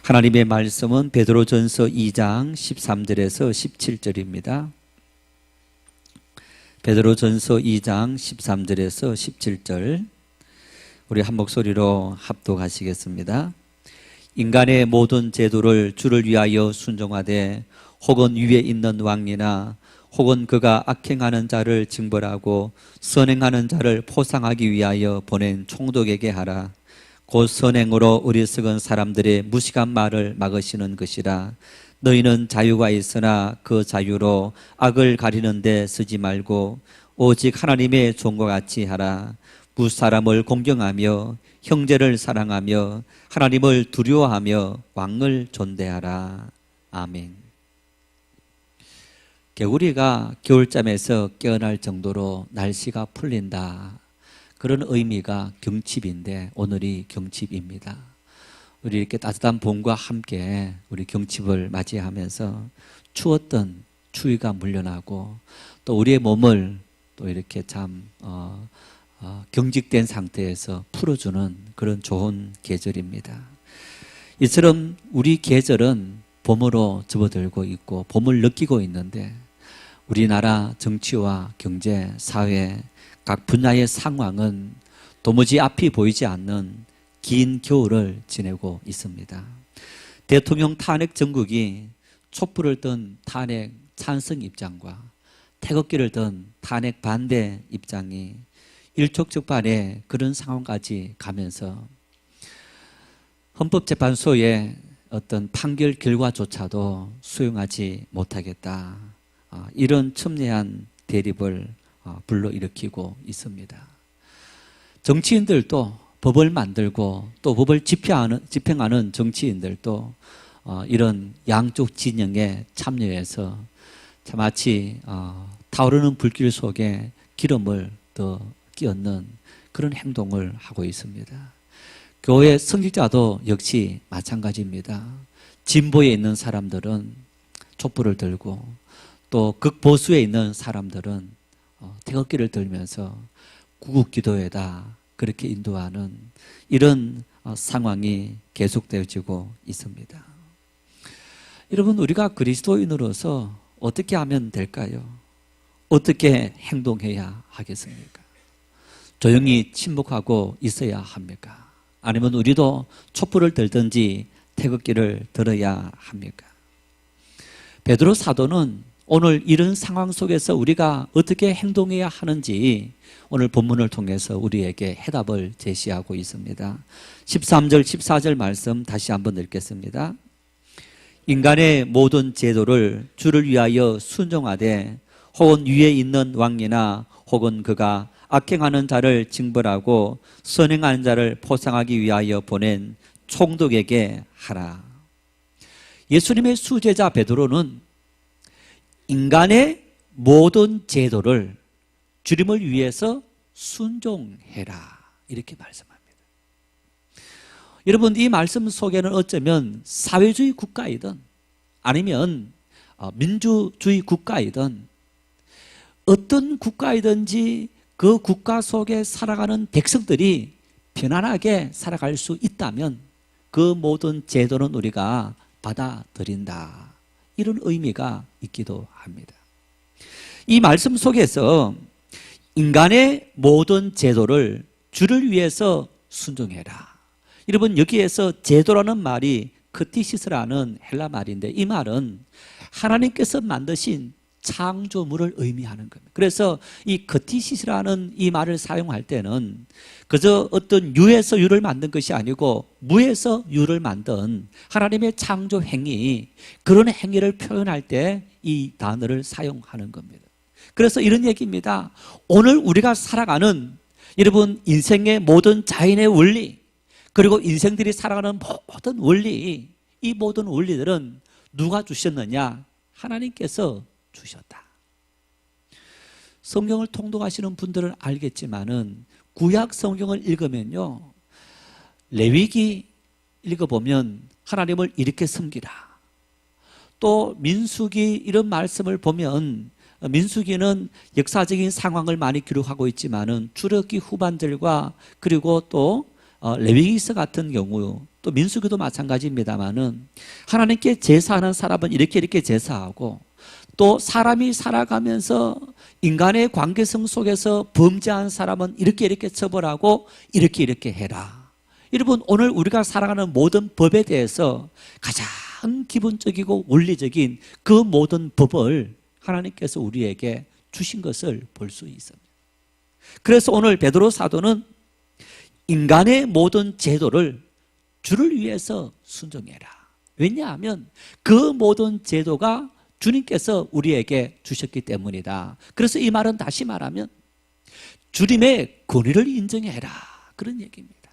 하나님의 말씀은 베드로전서 2장 13절에서 17절입니다. 베드로전서 2장 13절에서 17절 우리 한 목소리로 합독하시겠습니다. 인간의 모든 제도를 주를 위하여 순종하되 혹은 위에 있는 왕이나 혹은 그가 악행하는 자를 징벌하고 선행하는 자를 포상하기 위하여 보낸 총독에게 하라. 곧 선행으로 어리석은 사람들의 무식한 말을 막으시는 것이라. 너희는 자유가 있으나 그 자유로 악을 가리는 데 쓰지 말고 오직 하나님의 종과 같이 하라. 무사람을 공경하며 형제를 사랑하며 하나님을 두려워하며 왕을 존대하라. 아멘. 개구리가 겨울잠에서 깨어날 정도로 날씨가 풀린다, 그런 의미가 경칩인데 오늘이 경칩입니다. 우리 이렇게 따뜻한 봄과 함께 우리 경칩을 맞이하면서 추웠던 추위가 물러나고 또 우리의 몸을 또 이렇게 참 경직된 상태에서 풀어주는 그런 좋은 계절입니다. 이처럼 우리 계절은 봄으로 접어들고 있고 봄을 느끼고 있는데 우리나라 정치와 경제, 사회 각 분야의 상황은 도무지 앞이 보이지 않는 긴 겨울을 지내고 있습니다. 대통령 탄핵 정국이 촛불을 든 탄핵 찬성 입장과 태극기를 든 탄핵 반대 입장이 일촉즉발의 그런 상황까지 가면서 헌법재판소의 어떤 판결 결과조차도 수용하지 못하겠다, 이런 첨예한 대립을 불러일으키고 있습니다. 정치인들도 법을 만들고 또 법을 집행하는 정치인들도 이런 양쪽 진영에 참여해서 마치 타오르는 불길 속에 기름을 더 끼얹는 그런 행동을 하고 있습니다. 교회 성직자도 역시 마찬가지입니다. 진보에 있는 사람들은 촛불을 들고 또 극보수에 있는 사람들은 태극기를 들면서 구국기도회다 그렇게 인도하는 이런 상황이 계속되어지고 있습니다. 여러분, 우리가 그리스도인으로서 어떻게 하면 될까요? 어떻게 행동해야 하겠습니까? 조용히 침묵하고 있어야 합니까? 아니면 우리도 촛불을 들든지 태극기를 들어야 합니까? 베드로 사도는 오늘 이런 상황 속에서 우리가 어떻게 행동해야 하는지 오늘 본문을 통해서 우리에게 해답을 제시하고 있습니다. 13절, 14절 말씀 다시 한번 읽겠습니다. 인간의 모든 제도를 주를 위하여 순종하되 혹은 위에 있는 왕이나 혹은 그가 악행하는 자를 징벌하고 선행하는 자를 포상하기 위하여 보낸 총독에게 하라. 예수님의 수제자 베드로는 인간의 모든 제도를 주님을 위해서 순종해라 이렇게 말씀합니다. 여러분, 이 말씀 속에는 어쩌면 사회주의 국가이든 아니면 민주주의 국가이든 어떤 국가이든지 그 국가 속에 살아가는 백성들이 편안하게 살아갈 수 있다면 그 모든 제도는 우리가 받아들인다, 이런 의미가 있기도 합니다. 이 말씀 속에서 인간의 모든 제도를 주를 위해서 순종해라. 여러분, 여기에서 제도라는 말이 크티시스라는 헬라 말인데 이 말은 하나님께서 만드신 창조물을 의미하는 겁니다. 그래서 이 크티시스라는 이 말을 사용할 때는 그저 어떤 유에서 유를 만든 것이 아니고 무에서 유를 만든 하나님의 창조 행위, 그런 행위를 표현할 때 이 단어를 사용하는 겁니다. 그래서 이런 얘기입니다. 오늘 우리가 살아가는 여러분 인생의 모든 자연의 원리, 그리고 인생들이 살아가는 모든 원리, 이 모든 원리들은 누가 주셨느냐? 하나님께서 주셨다. 성경을 통독하시는 분들은 알겠지만은 구약 성경을 읽으면요, 레위기 읽어보면 하나님을 이렇게 섬기라. 또 민수기 이런 말씀을 보면 민수기는 역사적인 상황을 많이 기록하고 있지만은 출애굽기 후반절과 그리고 또 레위기서 같은 경우 또 민수기도 마찬가지입니다만은 하나님께 제사하는 사람은 이렇게 제사하고 또 사람이 살아가면서 인간의 관계성 속에서 범죄한 사람은 이렇게 처벌하고 이렇게 해라. 여러분, 오늘 우리가 살아가는 모든 법에 대해서 가장 기본적이고 원리적인 그 모든 법을 하나님께서 우리에게 주신 것을 볼 수 있습니다. 그래서 오늘 베드로 사도는 인간의 모든 제도를 주를 위해서 순종해라. 왜냐하면 그 모든 제도가 주님께서 우리에게 주셨기 때문이다. 그래서 이 말은 다시 말하면 주님의 권위를 인정해라, 그런 얘기입니다.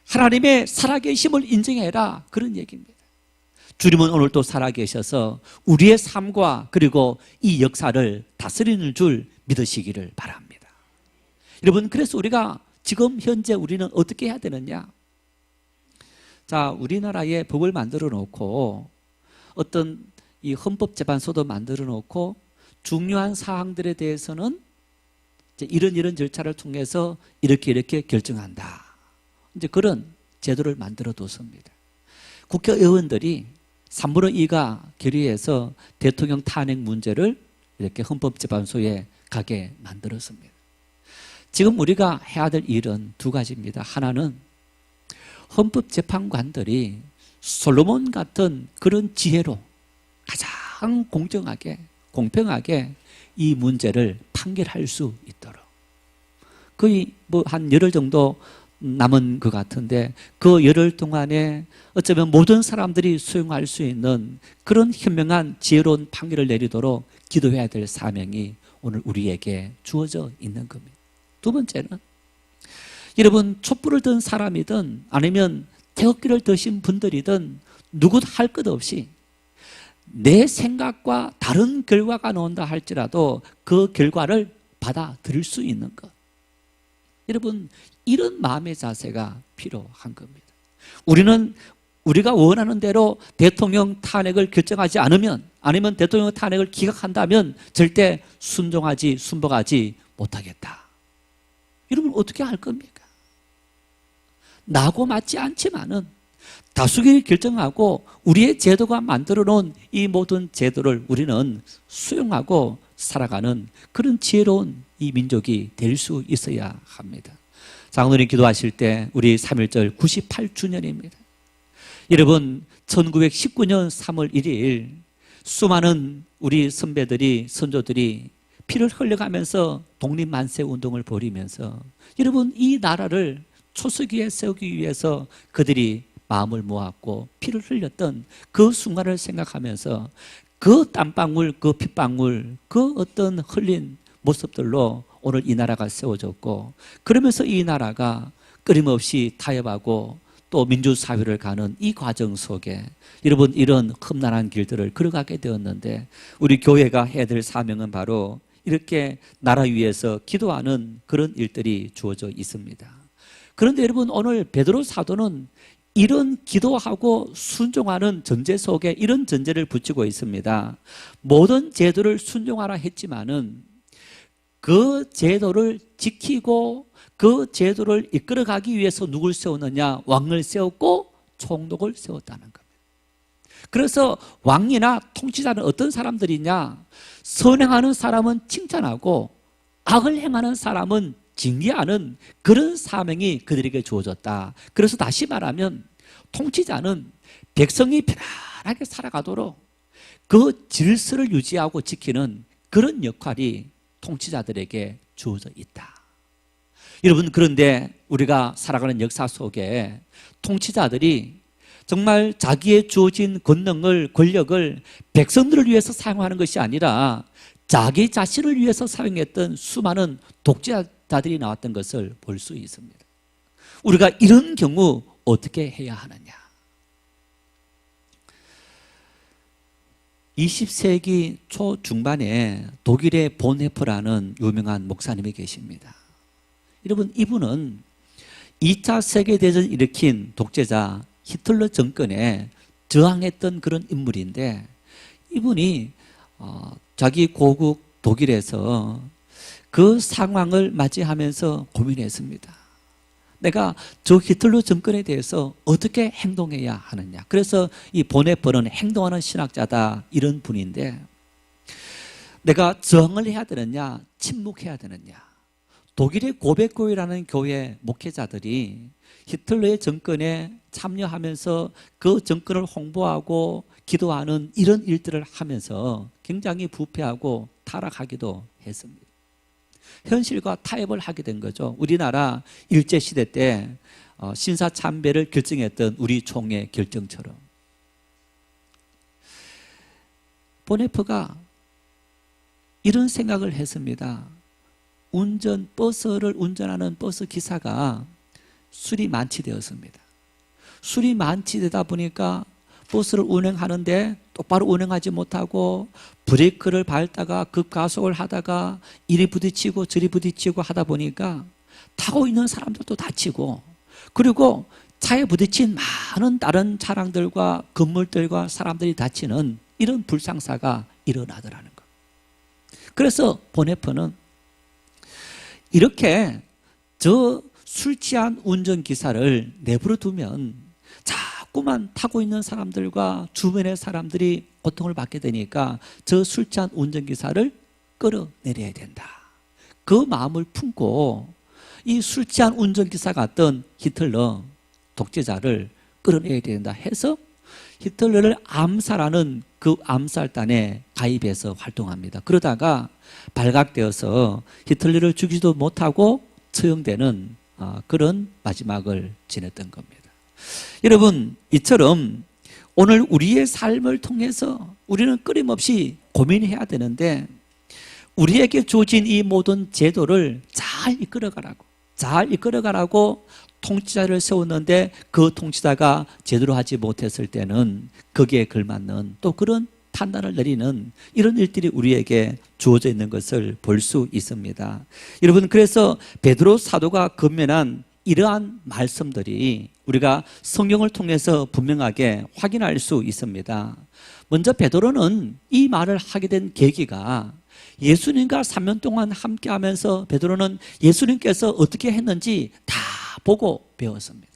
하나님의 살아계심을 인정해라, 그런 얘기입니다. 주님은 오늘 또 살아계셔서 우리의 삶과 그리고 이 역사를 다스리는 줄 믿으시기를 바랍니다. 여러분, 그래서 우리가 지금 현재 우리는 어떻게 해야 되느냐? 자, 우리나라에 법을 만들어 놓고 어떤 이 헌법재판소도 만들어 놓고 중요한 사항들에 대해서는 이제 이런 절차를 통해서 이렇게 결정한다. 이제 그런 제도를 만들어 뒀습니다. 국회의원들이 3분의 2가 결의해서 대통령 탄핵 문제를 이렇게 헌법재판소에 가게 만들었습니다. 지금 우리가 해야 될 일은 두 가지입니다. 하나는 헌법재판관들이 솔로몬 같은 그런 지혜로 가장 공정하게, 공평하게 이 문제를 판결할 수 있도록, 거의 한 열흘 정도 남은 것 같은데 그 열흘 동안에 어쩌면 모든 사람들이 수용할 수 있는 그런 현명한 지혜로운 판결을 내리도록 기도해야 될 사명이 오늘 우리에게 주어져 있는 겁니다. 두 번째는 여러분, 촛불을 든 사람이든 아니면 태극기를 드신 분들이든 누구도 할 것 없이 내 생각과 다른 결과가 나온다 할지라도 그 결과를 받아들일 수 있는 것. 여러분, 이런 마음의 자세가 필요한 겁니다. 우리가 원하는 대로 대통령 탄핵을 결정하지 않으면, 아니면 대통령 탄핵을 기각한다면 절대 순종하지 못하겠다. 여러분, 어떻게 할 겁니까? 나하고 맞지 않지만은 다수결이 결정하고 우리의 제도가 만들어 놓은 이 모든 제도를 우리는 수용하고 살아가는 그런 지혜로운 이 민족이 될 수 있어야 합니다. 장로님 기도하실 때 우리 3.1절 98주년입니다. 여러분, 1919년 3월 1일 수많은 우리 선배들이, 선조들이 피를 흘려가면서 독립만세 운동을 벌이면서 여러분, 이 나라를 초석위에 세우기 위해서 그들이 마음을 모았고 피를 흘렸던 그 순간을 생각하면서 그 땀방울, 그 핏방울, 그 어떤 흘린 모습들로 오늘 이 나라가 세워졌고, 그러면서 이 나라가 끊임없이 타협하고 또 민주사회를 가는 이 과정 속에 여러분, 이런 험난한 길들을 걸어가게 되었는데 우리 교회가 해야 될 사명은 바로 이렇게 나라 위해서 기도하는 그런 일들이 주어져 있습니다. 그런데 여러분, 오늘 베드로 사도는 이런 기도하고 순종하는 전제 속에 이런 전제를 붙이고 있습니다. 모든 제도를 순종하라 했지만은 그 제도를 지키고 그 제도를 이끌어가기 위해서 누굴 세웠느냐? 왕을 세웠고 총독을 세웠다는 겁니다. 그래서 왕이나 통치자는 어떤 사람들이냐? 선행하는 사람은 칭찬하고 악을 행하는 사람은 징계하는 그런 사명이 그들에게 주어졌다. 그래서 다시 말하면 통치자는 백성이 편안하게 살아가도록 그 질서를 유지하고 지키는 그런 역할이 통치자들에게 주어져 있다. 여러분, 그런데 우리가 살아가는 역사 속에 통치자들이 정말 자기의 주어진 권력을 백성들을 위해서 사용하는 것이 아니라 자기 자신을 위해서 사용했던 수많은 독재자들이 나왔던 것을 볼 수 있습니다. 우리가 이런 경우 어떻게 해야 하느냐? 20세기 초중반에 독일의 본헤퍼라는 유명한 목사님이 계십니다. 여러분, 이분은 2차 세계대전을 일으킨 독재자 히틀러 정권에 저항했던 그런 인물인데, 이분이 자기 고국 독일에서 그 상황을 맞이하면서 고민했습니다. 내가 저 히틀러 정권에 대해서 어떻게 행동해야 하느냐. 그래서 이 보네퍼는 행동하는 신학자다, 이런 분인데, 내가 저항을 해야 되느냐, 침묵해야 되느냐. 독일의 고백교회라는 교회 목회자들이 히틀러의 정권에 참여하면서 그 정권을 홍보하고 기도하는 이런 일들을 하면서 굉장히 부패하고 타락하기도 했습니다. 현실과 타협을 하게 된 거죠. 우리나라 일제시대 때 신사참배를 결정했던 우리 총의 결정처럼. 보네퍼가 이런 생각을 했습니다. 버스를 운전하는 버스 기사가 술이 만취되었습니다. 술이 만취되다 보니까 버스를 운행하는데 똑바로 운행하지 못하고 브레이크를 밟다가 급가속을 하다가 이리 부딪히고 저리 부딪히고 하다 보니까 타고 있는 사람들도 다치고, 그리고 차에 부딪힌 많은 다른 차량들과 건물들과 사람들이 다치는 이런 불상사가 일어나더라는 것. 그래서 보네퍼는 이렇게 저 술 취한 운전기사를 내버려 두면 자꾸만 타고 있는 사람들과 주변의 사람들이 고통을 받게 되니까 저 술 취한 운전기사를 끌어내려야 된다. 그 마음을 품고 이 술 취한 운전기사 같던 히틀러 독재자를 끌어내야 된다 해서 히틀러를 암살하는 그 암살단에 가입해서 활동합니다. 그러다가 발각되어서 히틀러를 죽이지도 못하고 처형되는 그런 마지막을 지냈던 겁니다. 여러분, 이처럼 오늘 우리의 삶을 통해서 우리는 끊임없이 고민해야 되는데, 우리에게 주어진 이 모든 제도를 잘 이끌어가라고 통치자를 세웠는데, 그 통치자가 제대로 하지 못했을 때는 거기에 걸맞는 또 그런 판단을 내리는 이런 일들이 우리에게 주어져 있는 것을 볼 수 있습니다. 여러분, 그래서 베드로 사도가 권면한 이러한 말씀들이 우리가 성경을 통해서 분명하게 확인할 수 있습니다. 먼저 베드로는 이 말을 하게 된 계기가, 예수님과 3년 동안 함께하면서 베드로는 예수님께서 어떻게 했는지 다 보고 배웠습니다.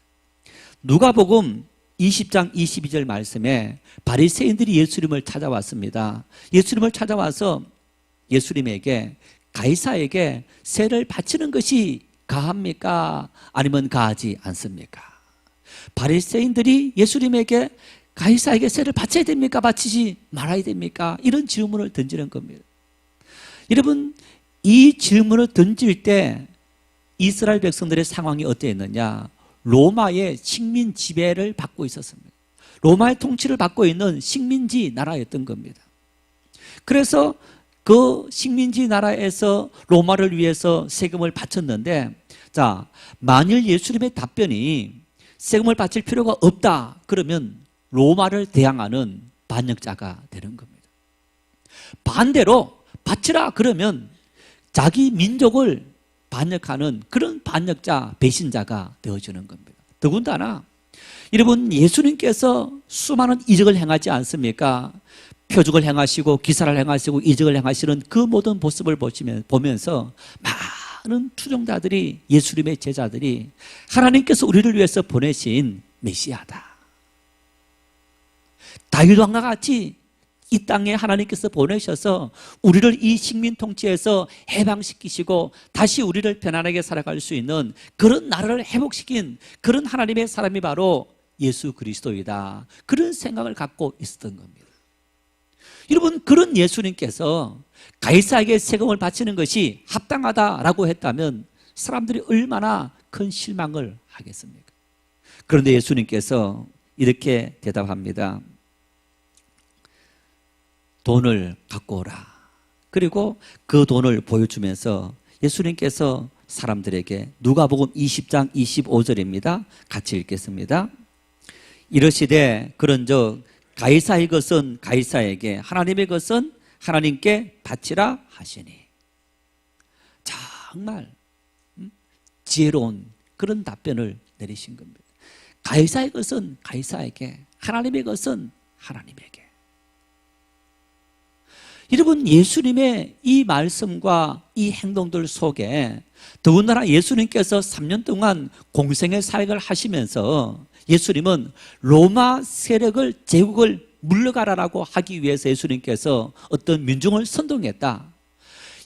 누가복음 20장 22절 말씀에 바리새인들이 예수님을 찾아왔습니다. 예수님을 찾아와서 예수님에게 가이사에게 세를 바치는 것이 가합니까? 아니면 가하지 않습니까? 바리새인들이 예수님에게 가이사에게 세를 바쳐야 됩니까? 바치지 말아야 됩니까? 이런 질문을 던지는 겁니다. 여러분, 이 질문을 던질 때 이스라엘 백성들의 상황이 어땠느냐? 로마의 식민 지배를 받고 있었습니다. 로마의 통치를 받고 있는 식민지 나라였던 겁니다. 그래서 그 식민지 나라에서 로마를 위해서 세금을 바쳤는데, 자, 만일 예수님의 답변이 세금을 바칠 필요가 없다 그러면 로마를 대항하는 반역자가 되는 겁니다. 반대로 바치라 그러면 자기 민족을 반역하는 그런 반역자, 배신자가 되어주는 겁니다. 더군다나 여러분, 예수님께서 수많은 이적을 행하지 않습니까? 표적을 행하시고 기사를 행하시고 이적을 행하시는 그 모든 모습을 보면서 많은 추종자들이, 예수님의 제자들이 하나님께서 우리를 위해서 보내신 메시아다, 다윗 왕과 같이 이 땅에 하나님께서 보내셔서 우리를 이 식민 통치에서 해방시키시고 다시 우리를 편안하게 살아갈 수 있는 그런 나라를 회복시킨 그런 하나님의 사람이 바로 예수 그리스도이다, 그런 생각을 갖고 있었던 겁니다. 여러분, 그런 예수님께서 가이사에게 세금을 바치는 것이 합당하다라고 했다면 사람들이 얼마나 큰 실망을 하겠습니까? 그런데 예수님께서 이렇게 대답합니다. 돈을 갖고 오라. 그리고 그 돈을 보여주면서 예수님께서 사람들에게, 누가복음 20장 25절입니다. 같이 읽겠습니다. 이르시되 그런즉 가이사의 것은 가이사에게, 하나님의 것은 하나님께 바치라 하시니. 정말 지혜로운 그런 답변을 내리신 겁니다. 가이사의 것은 가이사에게, 하나님의 것은 하나님에게. 여러분, 예수님의 이 말씀과 이 행동들 속에 더군다나 예수님께서 3년 동안 공생의 사역을 하시면서 예수님은 로마 세력을 제국을 물러가라라고 하기 위해서 예수님께서 어떤 민중을 선동했다.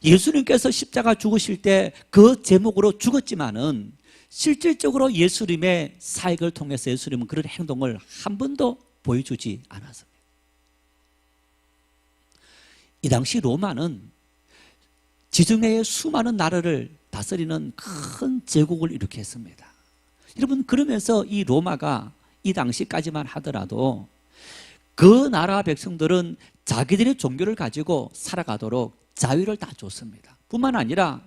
예수님께서 십자가 죽으실 때 그 제목으로 죽었지만은 실질적으로 예수님의 사역을 통해서 예수님은 그런 행동을 한 번도 보여주지 않았습니다. 이 당시 로마는 지중해의 수많은 나라를 다스리는 큰 제국을 일으켰습니다. 여러분, 그러면서 이 로마가 이 당시까지만 하더라도 그 나라 백성들은 자기들의 종교를 가지고 살아가도록 자유를 다 줬습니다. 뿐만 아니라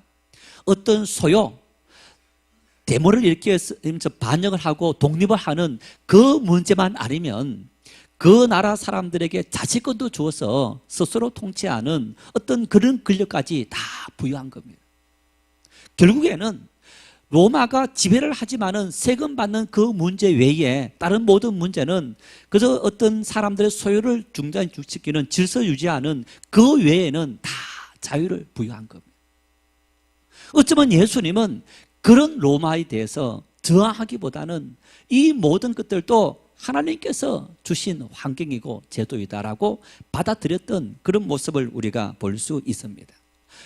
어떤 소요, 데모를 일으켜서 반역을 하고 독립을 하는 그 문제만 아니면 그 나라 사람들에게 자치권도 주어서 스스로 통치하는 어떤 그런 권력까지 다 부여한 겁니다. 결국에는 로마가 지배를 하지만은 세금 받는 그 문제 외에 다른 모든 문제는 그저 어떤 사람들의 소유를 중단시키는 질서 유지하는 그 외에는 다 자유를 부여한 겁니다. 어쩌면 예수님은 그런 로마에 대해서 저항하기보다는 이 모든 것들도 하나님께서 주신 환경이고 제도이다라고 받아들였던 그런 모습을 우리가 볼 수 있습니다.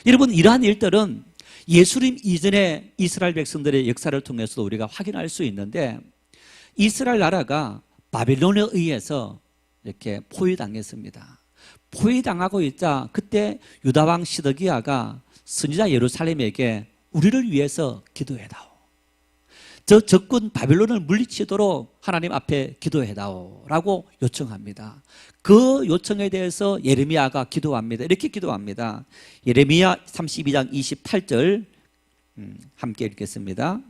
여러분, 이러한 일들은 예수님 이전의 이스라엘 백성들의 역사를 통해서도 우리가 확인할 수 있는데, 이스라엘 나라가 바빌론에 의해서 이렇게 포위당했습니다. 포위당하고 있자 그때 유다왕 시드기야가 선지자 예루살렘에게 우리를 위해서 기도해다오, 저 적군 바빌론을 물리치도록 하나님 앞에 기도해다오 라고 요청합니다. 그 요청에 대해서 예레미야가 기도합니다. 이렇게 기도합니다. 예레미야 32장 28절 함께 읽겠습니다.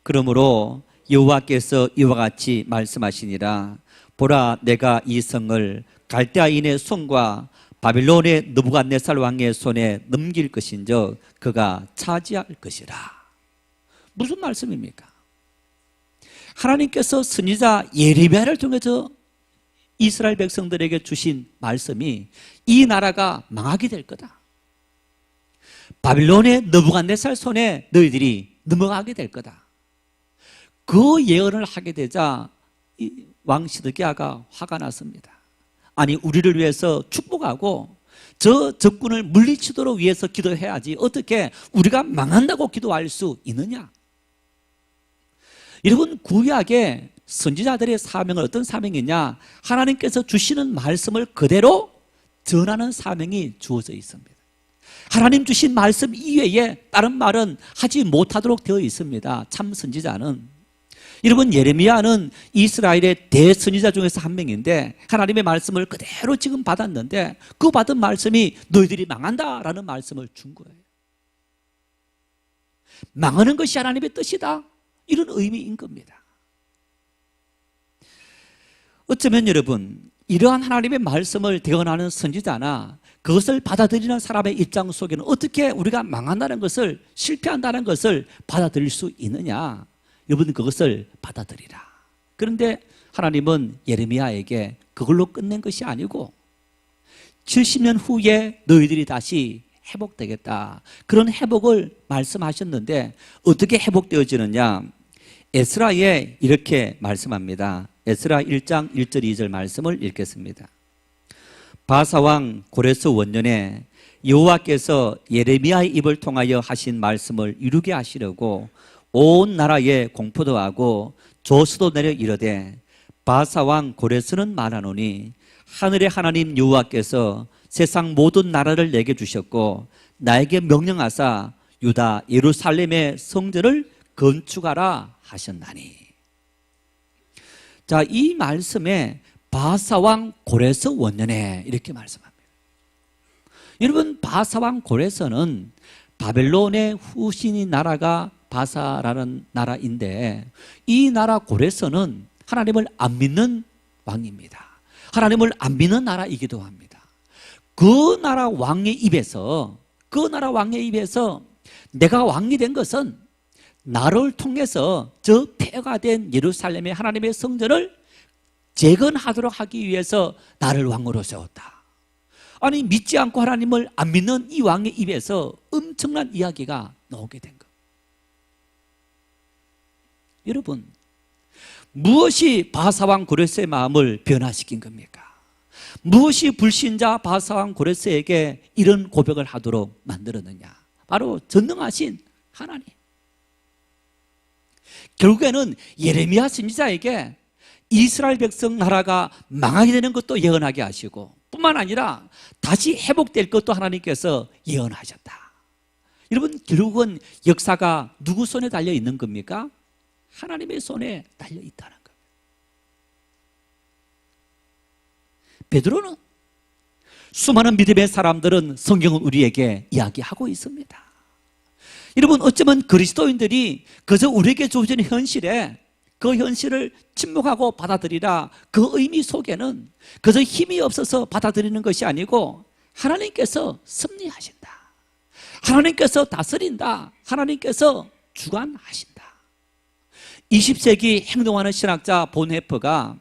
그러므로 여호와께서 이와 같이 말씀하시니라. 보라, 내가 이 성을 갈대아인의 손과 바빌론의 느부갓네살 왕의 손에 넘길 것인즉 그가 차지할 것이라. 무슨 말씀입니까? 하나님께서 선지자 예레미야를 통해서 이스라엘 백성들에게 주신 말씀이 이 나라가 망하게 될 거다. 바빌론의 느부갓네살 손에 너희들이 넘어가게 될 거다. 그 예언을 하게 되자 왕 시드기야가 화가 났습니다. 아니, 우리를 위해서 축복하고 저 적군을 물리치도록 위해서 기도해야지 어떻게 우리가 망한다고 기도할 수 있느냐? 여러분, 구약의 선지자들의 사명은 어떤 사명이냐? 하나님께서 주시는 말씀을 그대로 전하는 사명이 주어져 있습니다. 하나님 주신 말씀 이외에 다른 말은 하지 못하도록 되어 있습니다. 참 선지자는. 여러분, 예레미야는 이스라엘의 대선지자 중에서 한 명인데 하나님의 말씀을 그대로 지금 받았는데 그 받은 말씀이 너희들이 망한다라는 말씀을 준 거예요. 망하는 것이 하나님의 뜻이다, 이런 의미인 겁니다. 어쩌면 여러분, 이러한 하나님의 말씀을 대언하는 선지자나 그것을 받아들이는 사람의 입장 속에는 어떻게 우리가 망한다는 것을, 실패한다는 것을 받아들일 수 있느냐? 여러분, 그것을 받아들이라. 그런데 하나님은 예레미야에게 그걸로 끝낸 것이 아니고 70년 후에 너희들이 다시 회복되겠다, 그런 회복을 말씀하셨는데 어떻게 회복되어지느냐? 에스라에 이렇게 말씀합니다. 에스라 1장 1절 2절 말씀을 읽겠습니다. 바사왕 고레스 원년에 여호와께서 예레미야의 입을 통하여 하신 말씀을 이루게 하시려고 온 나라에 공포도 하고 조수도 내려 이르되, 바사왕 고레스는 말하노니 하늘의 하나님 여호와께서 세상 모든 나라를 내게 주셨고 나에게 명령하사 유다 예루살렘의 성전을 건축하라 하셨나니. 자, 이 말씀에 바사왕 고레스 원년에 이렇게 말씀합니다. 여러분, 바사왕 고레스는 바벨론의 후신인 나라가 바사라는 나라인데 이 나라 고레스는 하나님을 안 믿는 왕입니다. 하나님을 안 믿는 나라이기도 합니다. 그 나라 왕의 입에서 내가 왕이 된 것은 나를 통해서 저 폐허가 된 예루살렘의 하나님의 성전을 재건하도록 하기 위해서 나를 왕으로 세웠다. 아니, 믿지 않고 하나님을 안 믿는 이 왕의 입에서 엄청난 이야기가 나오게 된 것. 여러분, 무엇이 바사왕 고레스의 마음을 변화시킨 겁니까? 무엇이 불신자 바사왕 고레스에게 이런 고백을 하도록 만들었느냐? 바로 전능하신 하나님. 결국에는 예레미야 선지자에게 이스라엘 백성 나라가 망하게 되는 것도 예언하게 하시고, 뿐만 아니라 다시 회복될 것도 하나님께서 예언하셨다. 여러분, 결국은 역사가 누구 손에 달려 있는 겁니까? 하나님의 손에 달려 있다는 겁니다. 베드로는, 수많은 믿음의 사람들은 성경은 우리에게 이야기하고 있습니다. 여러분, 어쩌면 그리스도인들이 그저 우리에게 주어진 현실에 그 현실을 침묵하고 받아들이라, 그 의미 속에는 그저 힘이 없어서 받아들이는 것이 아니고 하나님께서 섭리하신다, 하나님께서 다스린다, 하나님께서 주관하신다. 20세기 행동하는 신학자 본헤퍼가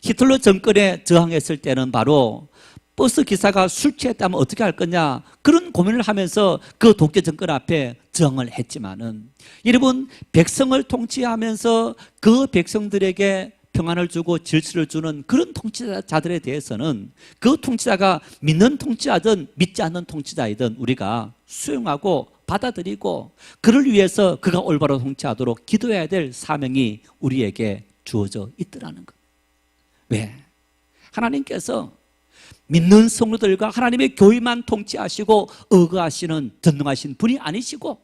히틀러 정권에 저항했을 때는 바로 버스 기사가 술 취했다면 어떻게 할 거냐, 그런 고민을 하면서 그 독재 정권 앞에 저항을 했지만은, 여러분, 백성을 통치하면서 그 백성들에게 평안을 주고 질서를 주는 그런 통치자들에 대해서는 그 통치자가 믿는 통치자든 믿지 않는 통치자이든 우리가 수용하고 받아들이고, 그를 위해서 그가 올바로 통치하도록 기도해야 될 사명이 우리에게 주어져 있더라는 것. 왜? 하나님께서 믿는 성도들과 하나님의 교회만 통치하시고 의거하시는 전능하신 분이 아니시고,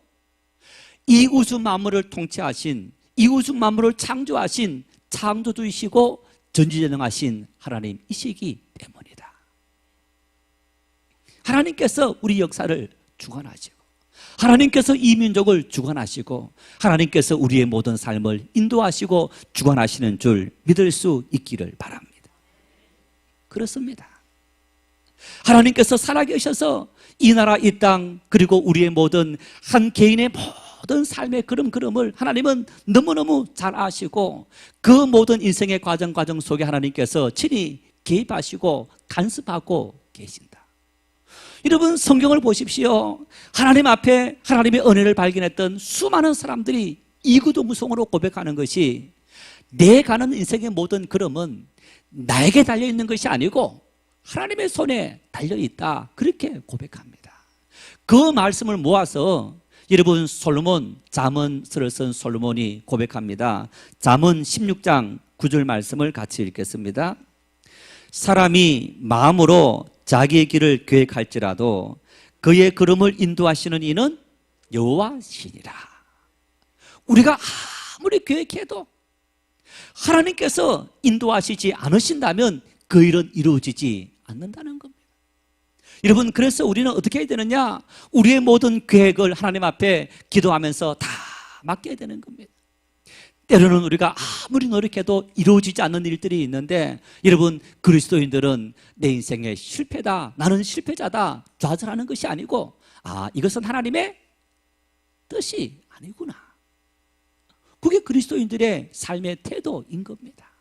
이 우주 만물을 통치하신, 이 우주 만물을 창조하신 창조주이시고 전지전능하신 하나님이시기 때문이다. 하나님께서 우리 역사를 주관하시고, 하나님께서 이 민족을 주관하시고, 하나님께서 우리의 모든 삶을 인도하시고 주관하시는 줄 믿을 수 있기를 바랍니다. 그렇습니다. 하나님께서 살아계셔서 이 나라, 이 땅, 그리고 우리의 모든 한 개인의 모든 삶의 걸음걸음을 하나님은 너무너무 잘 아시고, 그 모든 인생의 과정 속에 하나님께서 친히 개입하시고 간섭하고 계신다. 여러분, 성경을 보십시오. 하나님 앞에 하나님의 은혜를 발견했던 수많은 사람들이 이구동성으로 고백하는 것이, 내 가는 인생의 모든 걸음은 나에게 달려있는 것이 아니고 하나님의 손에 달려있다, 그렇게 고백합니다. 그 말씀을 모아서 여러분, 솔로몬, 잠언서를 쓴 솔로몬이 고백합니다. 잠언 16장 9절 말씀을 같이 읽겠습니다. 사람이 마음으로 자기의 길을 계획할지라도 그의 걸음을 인도하시는 이는 여호와시니라. 우리가 아무리 계획해도 하나님께서 인도하시지 않으신다면 그 일은 이루어지지 않는다는 겁니다. 여러분, 그래서 우리는 어떻게 해야 되느냐? 우리의 모든 계획을 하나님 앞에 기도하면서 다 맡겨야 되는 겁니다. 때로는 우리가 아무리 노력해도 이루어지지 않는 일들이 있는데, 여러분, 그리스도인들은 내 인생의 실패다, 나는 실패자다 좌절하는 것이 아니고, 이것은 하나님의 뜻이 아니구나, 그게 그리스도인들의 삶의 태도인 겁니다.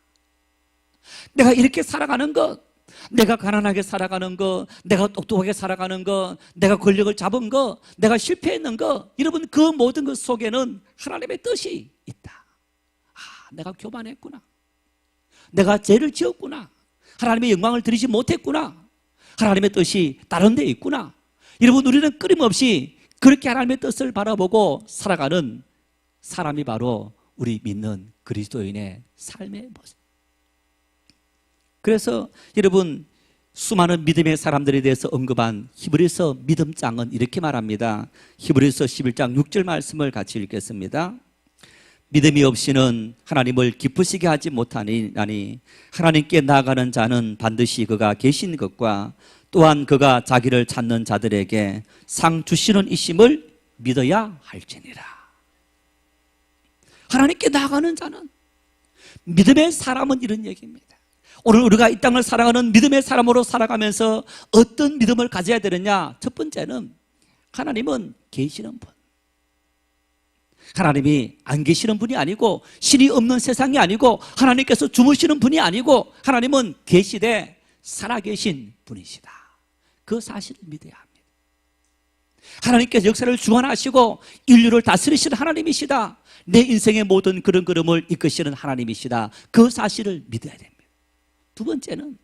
내가 이렇게 살아가는 것, 내가 가난하게 살아가는 것, 내가 똑똑하게 살아가는 것, 내가 권력을 잡은 것, 내가 실패했는 것, 여러분, 그 모든 것 속에는 하나님의 뜻이 있다. 내가 교만했구나, 내가 죄를 지었구나, 하나님의 영광을 드리지 못했구나, 하나님의 뜻이 다른 데 있구나. 여러분, 우리는 끊임없이 그렇게 하나님의 뜻을 바라보고 살아가는 사람이 바로 우리 믿는 그리스도인의 삶의 모습. 그래서 여러분, 수많은 믿음의 사람들에 대해서 언급한 히브리서 믿음장은 이렇게 말합니다. 히브리서 11장 6절 말씀을 같이 읽겠습니다. 믿음이 없이는 하나님을 기쁘시게 하지 못하니 하나님께 나아가는 자는 반드시 그가 계신 것과 또한 그가 자기를 찾는 자들에게 상 주시는 이심을 믿어야 할지니라. 하나님께 나아가는 자는, 믿음의 사람은 이런 얘기입니다. 오늘 우리가 이 땅을 살아가는 믿음의 사람으로 살아가면서 어떤 믿음을 가져야 되느냐? 첫 번째는 하나님은 계시는 분, 하나님이 안 계시는 분이 아니고, 신이 없는 세상이 아니고, 하나님께서 주무시는 분이 아니고, 하나님은 계시되 살아계신 분이시다, 그 사실을 믿어야 합니다. 하나님께서 역사를 주관하시고 인류를 다스리시는 하나님이시다. 내 인생의 모든 그런 걸음을 이끄시는 하나님이시다. 그 사실을 믿어야 됩니다. 두 번째는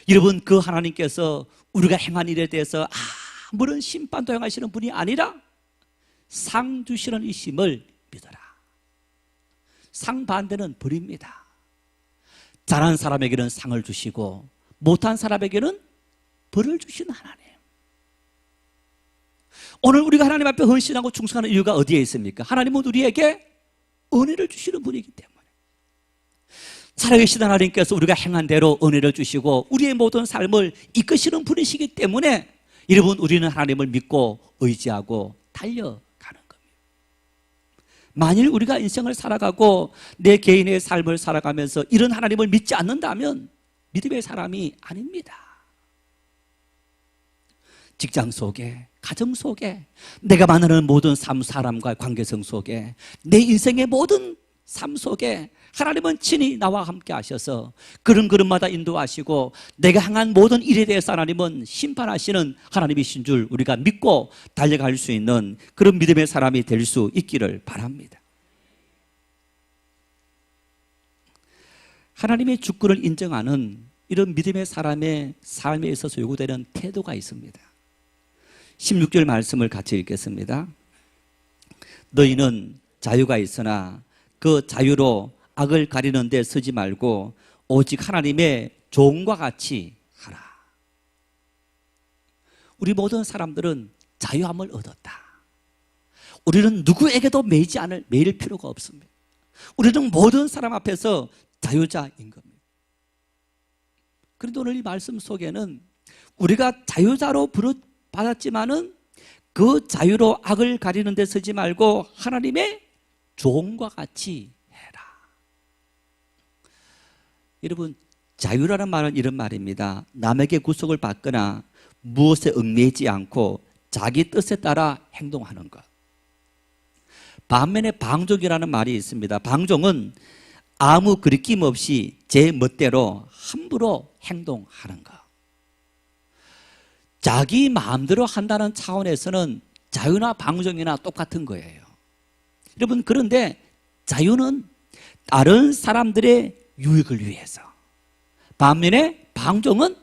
여러분, 그 하나님께서 우리가 행한 일에 대해서 아무런 심판도 행하시는 분이 아니라 상 주시는 이심을 믿어라. 상 반대는 벌입니다. 잘한 사람에게는 상을 주시고 못한 사람에게는 벌을 주시는 하나님. 오늘 우리가 하나님 앞에 헌신하고 충성하는 이유가 어디에 있습니까? 하나님은 우리에게 은혜를 주시는 분이기 때문에. 살아계신 하나님께서 우리가 행한 대로 은혜를 주시고 우리의 모든 삶을 이끄시는 분이시기 때문에 여러분, 우리는 하나님을 믿고 의지하고 달려가는 겁니다. 만일 우리가 인생을 살아가고 내 개인의 삶을 살아가면서 이런 하나님을 믿지 않는다면 믿음의 사람이 아닙니다. 직장 속에, 가정 속에, 내가 만나는 모든 사람과의 관계성 속에, 내 인생의 모든 삶 속에 하나님은 친히 나와 함께 하셔서 걸음걸음마다 인도하시고 내가 행한 모든 일에 대해서 하나님은 심판하시는 하나님이신 줄 우리가 믿고 달려갈 수 있는 그런 믿음의 사람이 될 수 있기를 바랍니다. 하나님의 주권을 인정하는 이런 믿음의 사람의 삶에 있어서 요구되는 태도가 있습니다. 16절 말씀을 같이 읽겠습니다. 너희는 자유가 있으나 그 자유로 악을 가리는 데 쓰지 말고 오직 하나님의 종과 같이 하라. 우리 모든 사람들은 자유함을 얻었다. 우리는 누구에게도 매일 필요가 없습니다. 우리는 모든 사람 앞에서 자유자인 겁니다. 그런데 오늘 이 말씀 속에는 우리가 자유자로 받았지만은 그 자유로 악을 가리는 데 쓰지 말고 하나님의 종과 같이 해라. 여러분, 자유라는 말은 이런 말입니다. 남에게 구속을 받거나 무엇에 얽매이지 않고 자기 뜻에 따라 행동하는 것. 반면에 방종이라는 말이 있습니다. 방종은 아무 그리낌 없이 제 멋대로 함부로 행동하는 것. 자기 마음대로 한다는 차원에서는 자유나 방종이나 똑같은 거예요. 여러분, 그런데 자유는 다른 사람들의 유익을 위해서, 반면에 방종은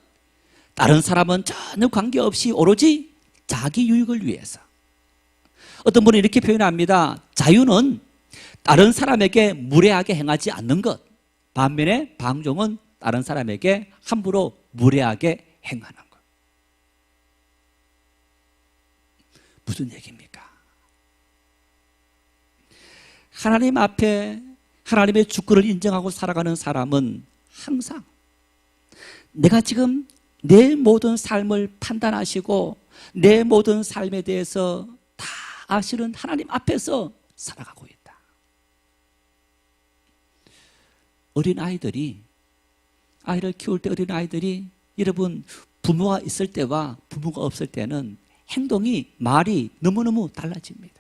다른 사람은 전혀 관계없이 오로지 자기 유익을 위해서. 어떤 분은 이렇게 표현합니다. 자유는 다른 사람에게 무례하게 행하지 않는 것, 반면에 방종은 다른 사람에게 함부로 무례하게 행하는 것. 무슨 얘기입니까? 하나님 앞에 하나님의 주권을 인정하고 살아가는 사람은 항상 내가 지금 내 모든 삶을 판단하시고 내 모든 삶에 대해서 다 아시는 하나님 앞에서 살아가고 있다. 아이를 키울 때 어린아이들이 여러분, 부모가 있을 때와 부모가 없을 때는 행동이, 말이 너무너무 달라집니다.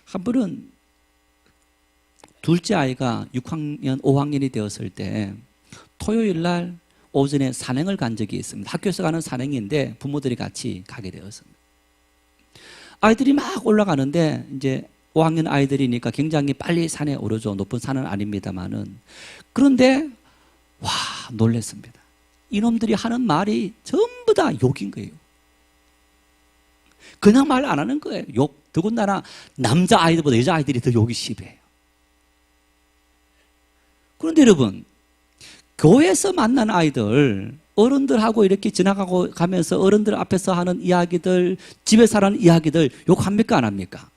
한 번은 둘째 아이가 6학년, 5학년이 되었을 때 토요일 날 오전에 산행을 간 적이 있습니다. 학교에서 가는 산행인데 부모들이 같이 가게 되었습니다. 아이들이 막 올라가는데 이제 5학년 아이들이니까 굉장히 빨리 산에 오르죠. 높은 산은 아닙니다만은. 그런데 와, 놀랐습니다. 이놈들이 하는 말이 전부 다 욕인 거예요. 그냥 말 안 하는 거예요. 욕. 더군다나 남자 아이들보다 여자 아이들이 더 욕이 심해요. 그런데 여러분, 교회에서 만난 아이들, 어른들하고 이렇게 지나가고 가면서 어른들 앞에서 하는 이야기들, 집에서 하는 이야기들 욕합니까? 안 합니까?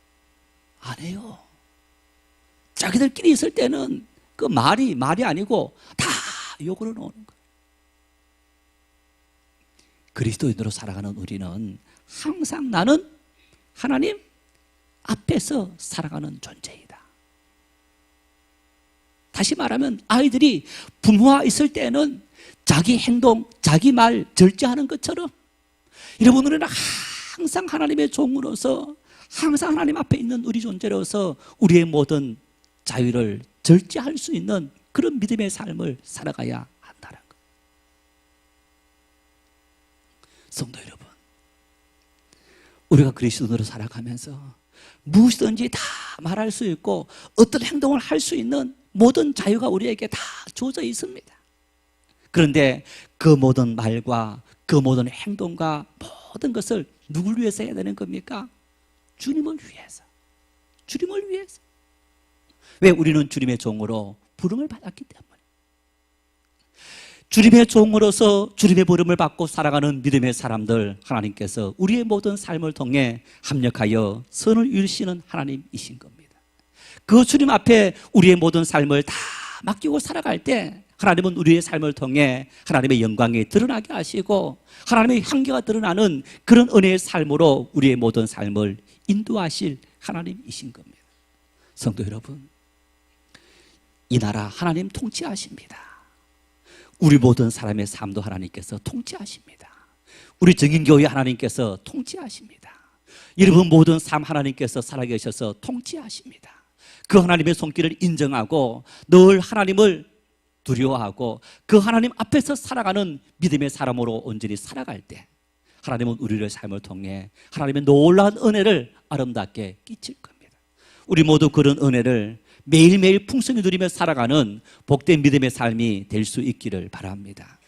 안 해요. 자기들끼리 있을 때는 그 말이 아니고 다 욕으로 나오는 거예요. 그리스도인으로 살아가는 우리는 항상 나는 하나님 앞에서 살아가는 존재이다. 다시 말하면 아이들이 부모와 있을 때는 자기 행동, 자기 말 절제하는 것처럼 여러분, 우리는 항상 하나님의 종으로서 항상 하나님 앞에 있는 우리 존재로서 우리의 모든 자유를 절제할 수 있는 그런 믿음의 삶을 살아가야 한다는 것. 성도 여러분, 우리가 그리스도인으로 살아가면서 무엇이든지 다 말할 수 있고 어떤 행동을 할 수 있는 모든 자유가 우리에게 다 주어져 있습니다. 그런데 그 모든 말과 그 모든 행동과 모든 것을 누굴 위해서 해야 되는 겁니까? 주님을 위해서. 주님을 위해서. 왜? 우리는 주님의 종으로 부름을 받았기 때문에. 주님의 종으로서 주님의 부름을 받고 살아가는 믿음의 사람들, 하나님께서 우리의 모든 삶을 통해 합력하여 선을 이루시는 하나님이신 겁니다. 그 주님 앞에 우리의 모든 삶을 다 맡기고 살아갈 때 하나님은 우리의 삶을 통해 하나님의 영광이 드러나게 하시고 하나님의 향기가 드러나는 그런 은혜의 삶으로 우리의 모든 삶을 인도하실 하나님이신 겁니다. 성도 여러분, 이 나라 하나님 통치하십니다. 우리 모든 사람의 삶도 하나님께서 통치하십니다. 우리 정인교회 하나님께서 통치하십니다. 여러분 모든 삶 하나님께서 살아계셔서 통치하십니다. 그 하나님의 손길을 인정하고 늘 하나님을 두려워하고 그 하나님 앞에서 살아가는 믿음의 사람으로 온전히 살아갈 때 하나님은 우리의 삶을 통해 하나님의 놀라운 은혜를 아름답게 끼칠 겁니다. 우리 모두 그런 은혜를 매일매일 풍성히 누리며 살아가는 복된 믿음의 삶이 될 수 있기를 바랍니다.